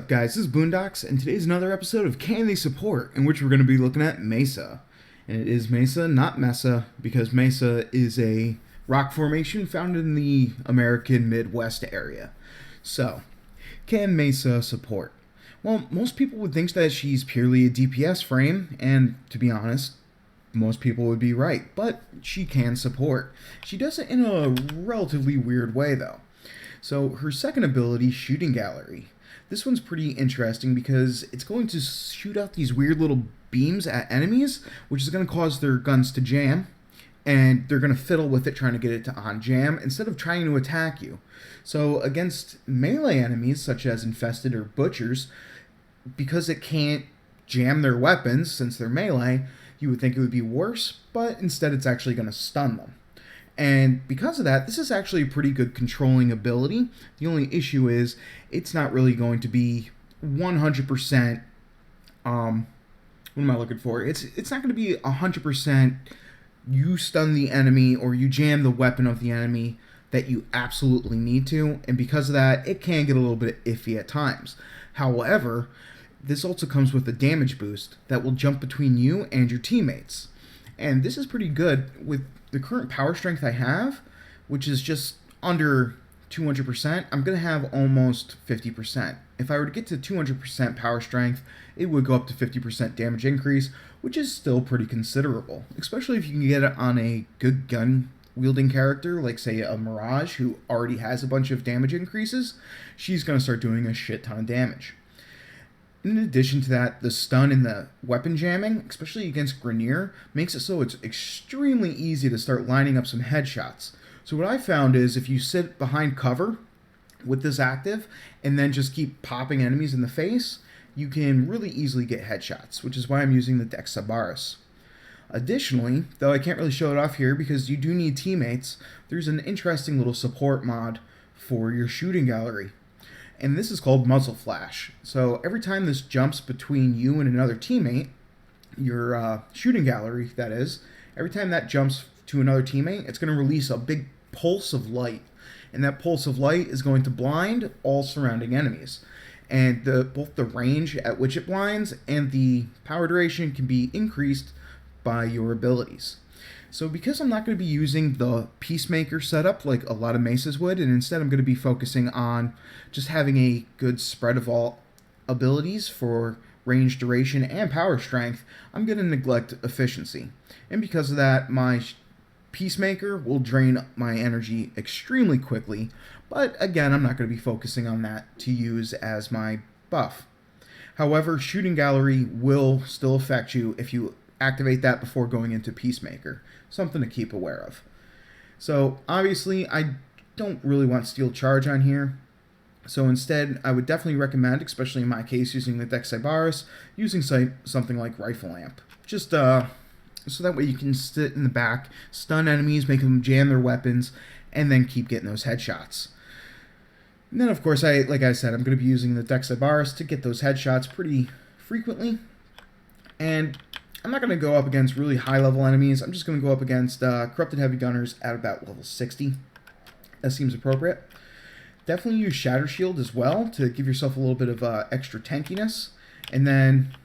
up, guys? This is Boondocks, and today's another episode of Can They Support, in which we're going to be looking at Mesa. And it is Mesa, not Mesa, because Mesa is a rock formation found in the American Midwest area. So, can Mesa support? Well, most people would think that she's purely a DPS frame, and to be honest, most people would be right, but she can support. She does it in a relatively weird way, though. So, her second ability, Shooting Gallery. This one's pretty interesting because it's going to shoot out these weird little beams at enemies, which is going to cause their guns to jam, and they're going to fiddle with it trying to get it to on-jam instead of trying to attack you. So against melee enemies, such as Infested or Butchers, because it can't jam their weapons since they're melee, you would think it would be worse, but instead it's actually going to stun them. And because of that, this is actually a pretty good controlling ability. The only issue is it's not really going to be 100%, what am I looking for? It's not going to be 100% you stun the enemy or you jam the weapon of the enemy that you absolutely need to. And because of that, it can get a little bit iffy at times. However, this also comes with a damage boost that will jump between you and your teammates. And this is pretty good with the current power strength I have, which is just under 200%. I'm going to have almost 50%. If I were to get to 200% power strength, it would go up to 50% damage increase, which is still pretty considerable, especially if you can get it on a good gun wielding character, like say a Mirage, who already has a bunch of damage increases. She's going to start doing a shit ton of damage. In addition to that, the stun and the weapon jamming, especially against Grenier, makes it so it's extremely easy to start lining up some headshots. So what I found is if you sit behind cover with this active and then just keep popping enemies in the face, you can really easily get headshots, which is why I'm using the Dex Sabaris. Additionally, though I can't really show it off here because you do need teammates, there's an interesting little support mod for your shooting gallery. And this is called Muzzle Flash. So every time this jumps between you and another teammate, your shooting gallery, that is, every time that jumps to another teammate, it's going to release a big pulse of light. And that pulse of light is going to blind all surrounding enemies. And both the range at which it blinds and the power duration can be increased by your abilities. So because I'm not going to be using the Peacemaker setup like a lot of Mesas would, and instead I'm going to be focusing on just having a good spread of all abilities for range, duration, and power strength, I'm going to neglect efficiency. And because of that, my Peacemaker will drain my energy extremely quickly, but again, I'm not going to be focusing on that to use as my buff. However, Shooting Gallery will still affect you if you activate that before going into Peacemaker. Something to keep aware of. So obviously I don't really want Steel Charge on here. So instead I would definitely recommend, especially in my case using the Dex Sabaris, using something like Rifle Lamp. Just so that way you can sit in the back, stun enemies, make them jam their weapons, and then keep getting those headshots. And then of course, like I said, I'm going to be using the Dex Sabaris to get those headshots pretty frequently. And I'm not going to go up against really high-level enemies. I'm just going to go up against Corrupted Heavy Gunners at about level 60. That seems appropriate. Definitely use Shatter Shield as well to give yourself a little bit of extra tankiness. And then,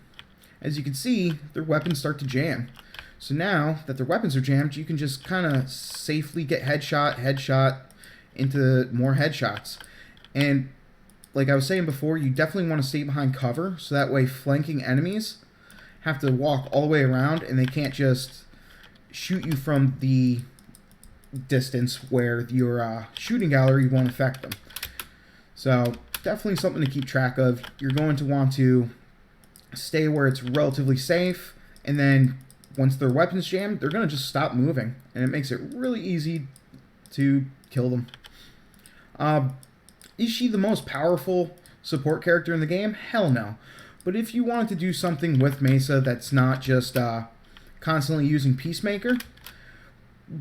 as you can see, their weapons start to jam. So now that their weapons are jammed, you can just kind of safely get headshot into more headshots. And like I was saying before, you definitely want to stay behind cover, so that way flanking enemies have to walk all the way around and they can't just shoot you from the distance where your shooting gallery won't affect them. So definitely something to keep track of. You're going to want to stay where it's relatively safe, and then once their weapons jam, they're going to just stop moving, and it makes it really easy to kill them. Is she the most powerful support character in the game? Hell no. But if you want to do something with Mesa that's not just constantly using Peacemaker,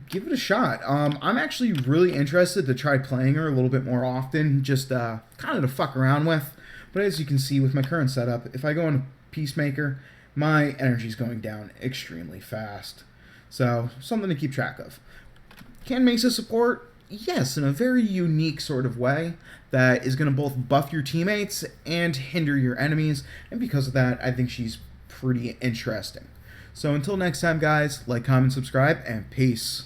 give it a shot. I'm actually really interested to try playing her a little bit more often, just kind of to fuck around with. But as you can see with my current setup, if I go into Peacemaker, my energy's going down extremely fast. So, something to keep track of. Can Mesa support? Yes, in a very unique sort of way that is going to both buff your teammates and hinder your enemies, and because of that, I think she's pretty interesting. So until next time, guys, like, comment, subscribe, and peace.